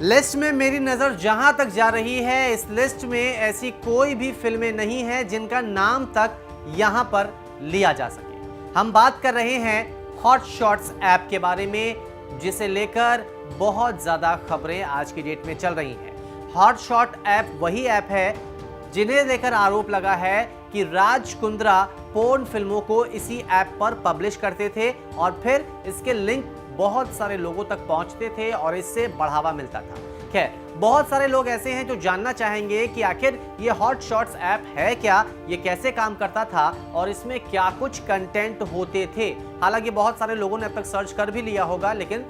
List में मेरी नज़र जहां तक जा रही है, इस लिस्ट में ऐसी कोई भी फिल्में नहीं है जिनका नाम तक यहां पर लिया जा सके। हम बात कर रहे हैं हॉट शॉट्स ऐप के बारे में, जिसे लेकर बहुत ज़्यादा खबरें आज की डेट में चल रही हैं। हॉट शॉट ऐप वही ऐप है जिन्हें लेकर आरोप लगा है कि राज कुंद्रा पोर्न फिल्मों को इसी ऐप पर पब्लिश करते थे और फिर इसके लिंक बहुत सारे लोगों तक पहुंचते थे और इससे बढ़ावा मिलता था। खैर, बहुत सारे लोग ऐसे हैं जो जानना चाहेंगे कि आखिर ये हॉट शॉट्स ऐप है क्या, ये कैसे काम करता था और इसमें क्या कुछ कंटेंट होते थे। हालांकि बहुत सारे लोगों ने अब तक सर्च कर भी लिया होगा, लेकिन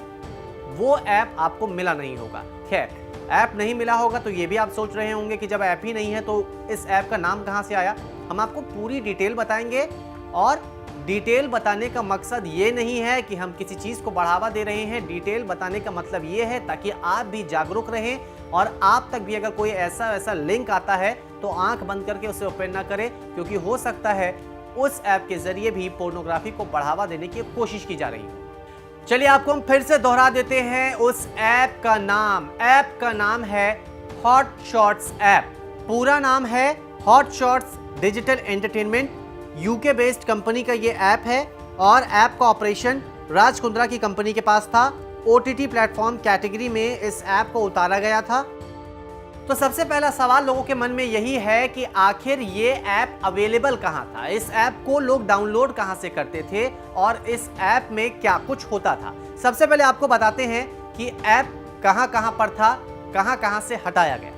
वो ऐप आपको मिला नहीं होगा। खैर, ऐप नहीं मिला होगा तो ये भी आप सोच रहे होंगे कि जब ऐप ही नहीं है तो इस ऐप का नाम कहां से आया। हम आपको पूरी डिटेल बताएंगे, और डिटेल बताने का मकसद ये नहीं है कि हम किसी चीज को बढ़ावा दे रहे हैं। डिटेल बताने का मतलब ये है ताकि आप भी जागरूक रहें और आप तक भी अगर कोई ऐसा लिंक आता है तो आंख बंद करके उसे ओपन ना करें, क्योंकि हो सकता है उस ऐप के जरिए भी पोर्नोग्राफी को बढ़ावा देने की कोशिश की जा रही है। चलिए आपको हम फिर से दोहरा देते हैं उस ऐप का नाम। ऐप का नाम है हॉट शॉट्स ऐप। पूरा नाम है hot shots digital entertainment. UK based company का ये ऐप है और ऐप का ऑपरेशन राज कुंद्रा की कंपनी के पास था। ओटीटी प्लेटफॉर्म कैटेगरी में इस ऐप को उतारा गया था। तो सबसे पहला सवाल लोगों के मन में यही है कि आखिर ये ऐप अवेलेबल कहां था, इस ऐप को लोग डाउनलोड कहां से करते थे और इस ऐप में क्या कुछ होता था। सबसे पहले आपको बताते हैं कि ऐप कहां कहां पर था, कहां कहां से हटाया गया।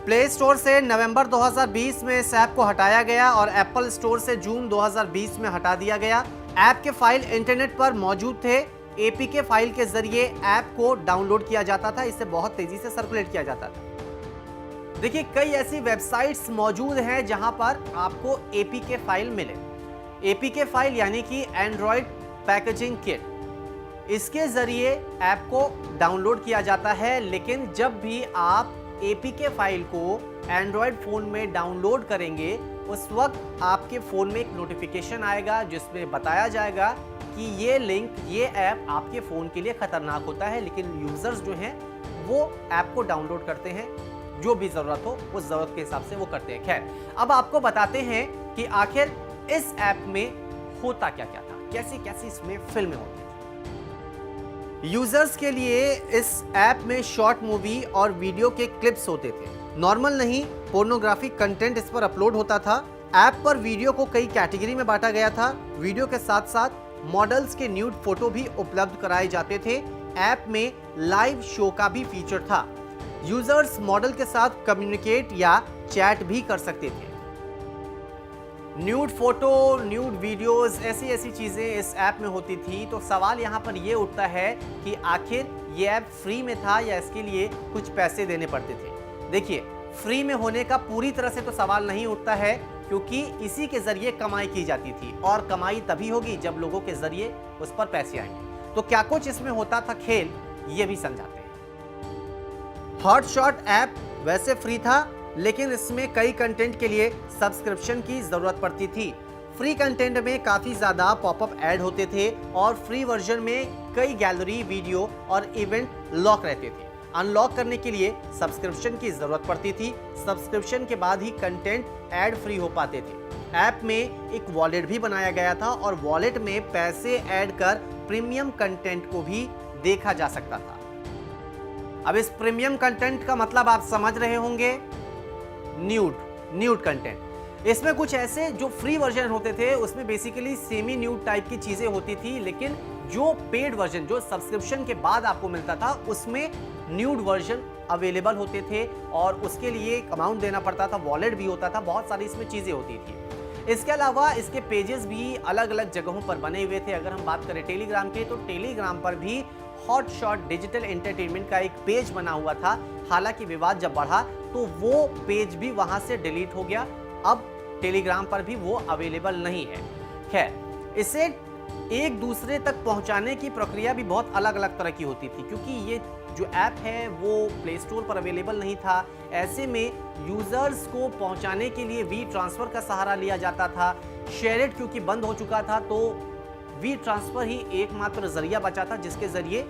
प्ले स्टोर से नवंबर 2020 में इस ऐप को हटाया गया और एप्पल स्टोर से जून 2020 में हटा दिया गया। ऐप के फाइल इंटरनेट पर मौजूद थे। एपीके फाइल के जरिए ऐप को डाउनलोड किया जाता था, इसे बहुत तेजी से सर्कुलेट किया जाता था। देखिए, कई ऐसी वेबसाइट्स मौजूद हैं जहां पर आपको एपीके फाइल मिले। एपीके फाइल यानी कि एंड्रॉयड पैकेजिंग किट, इसके जरिए ऐप को डाउनलोड किया जाता है। लेकिन जब भी आप एपीके फाइल को एंड्रॉयड फोन में डाउनलोड करेंगे, उस वक्त आपके फोन में एक नोटिफिकेशन आएगा जिसमें बताया जाएगा कि ये लिंक, ये ऐप आपके फोन के लिए खतरनाक होता है। लेकिन यूजर्स जो हैं वो ऐप को डाउनलोड करते हैं, जो भी जरूरत हो उस जरूरत के हिसाब से वो करते हैं। खैर, अब आपको बताते हैं कि आखिर इस ऐप में होता क्या क्या था, कैसी कैसी इसमें फिल्में होती हैं। यूजर्स के लिए इस ऐप में शॉर्ट मूवी और वीडियो के क्लिप्स होते थे। नॉर्मल नहीं, पोर्नोग्राफिक कंटेंट इस पर अपलोड होता था। ऐप पर वीडियो को कई कैटेगरी में बांटा गया था। वीडियो के साथ साथ मॉडल्स के न्यूड फोटो भी उपलब्ध कराए जाते थे। ऐप में लाइव शो का भी फीचर था। यूजर्स मॉडल के साथ कम्युनिकेट या चैट भी कर सकते थे। न्यूड फोटो, न्यूड वीडियोस, ऐसी चीजें इस ऐप में होती थी। तो सवाल यहाँ पर यह उठता है कि आखिर ये ऐप फ्री में था या इसके लिए कुछ पैसे देने पड़ते थे। देखिए, फ्री में होने का पूरी तरह से तो सवाल नहीं उठता है, क्योंकि इसी के जरिए कमाई की जाती थी और कमाई तभी होगी जब लोगों के जरिए उस पर पैसे आएंगे। तो क्या कुछ इसमें होता था खेल, ये भी समझाते हैं। हॉट शॉट ऐप वैसे फ्री था, लेकिन इसमें कई कंटेंट के लिए सब्सक्रिप्शन की जरूरत पड़ती थी। फ्री कंटेंट में काफी ज्यादा पॉपअप ऐड होते थे और फ्री वर्जन में कई गैलरी, वीडियो और इवेंट लॉक रहते थे। अनलॉक करने के लिए सब्सक्रिप्शन की जरूरत पड़ती थी। सब्सक्रिप्शन के बाद ही कंटेंट ऐड फ्री हो पाते थे। ऐप में एक वॉलेट भी बनाया गया था और वॉलेट में पैसे ऐड कर प्रीमियम कंटेंट को भी देखा जा सकता था। अब इस प्रीमियम कंटेंट का मतलब आप समझ रहे होंगे, न्यूड कंटेंट। इसमें कुछ ऐसे जो फ्री वर्जन होते थे उसमें बेसिकली सेमी न्यूड टाइप की चीजें होती थी, लेकिन जो पेड वर्जन, जो सब्सक्रिप्शन के बाद आपको मिलता था, उसमें न्यूड वर्जन अवेलेबल होते थे और उसके लिए अमाउंट देना पड़ता था। वॉलेट भी होता था, बहुत सारी इसमें चीजें होती थी। इसके अलावा इसके पेजेस भी अलग अलग जगहों पर बने हुए थे। अगर हम बात करें टेलीग्राम की, तो टेलीग्राम पर भी हॉट शॉट डिजिटल एंटरटेनमेंट का एक पेज बना हुआ था। हालांकि विवाद जब बढ़ा तो वो पेज भी वहां से डिलीट हो गया। अब टेलीग्राम पर भी वो अवेलेबल नहीं है। खैर, इसे एक दूसरे तक पहुंचाने की प्रक्रिया भी बहुत अलग अलग तरह की होती थी, क्योंकि ये जो ऐप है वो प्ले स्टोर पर अवेलेबल नहीं था। ऐसे में यूजर्स को पहुंचाने के लिए वी ट्रांसफर का सहारा लिया जाता था। शेयरइट क्योंकि बंद हो चुका था, तो वी ट्रांसफर ही एकमात्र जरिया बचा था जिसके जरिए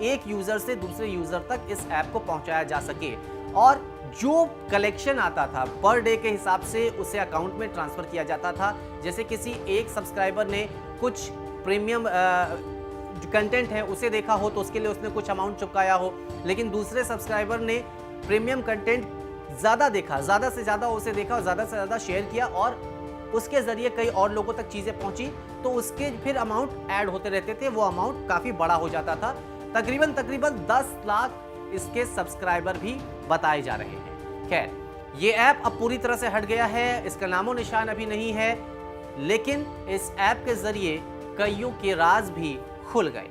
एक यूजर से दूसरे यूजर तक इस ऐप को पहुंचाया जा सके और जो कलेक्शन आता था पर डे के हिसाब से उसे अकाउंट में ट्रांसफर किया जाता था। जैसे किसी एक सब्सक्राइबर ने कुछ प्रीमियम कंटेंट है उसे देखा हो तो उसके लिए उसने कुछ अमाउंट चुकाया हो, लेकिन दूसरे सब्सक्राइबर ने प्रीमियम कंटेंट ज़्यादा देखा, ज़्यादा से ज़्यादा उसे देखा और ज़्यादा से ज़्यादा शेयर किया और उसके ज़रिए कई और लोगों तक चीज़ें पहुंची, तो उसके फिर अमाउंट ऐड होते रहते थे, वो अमाउंट काफ़ी बड़ा हो जाता था। तकरीबन 10 लाख इसके सब्सक्राइबर भी बताए जा रहे हैं। खैर, ये ऐप अब पूरी तरह से हट गया है, इसका नामो निशान अभी नहीं है, लेकिन इस ऐप के ज़रिए कईयों के राज भी खुल गए।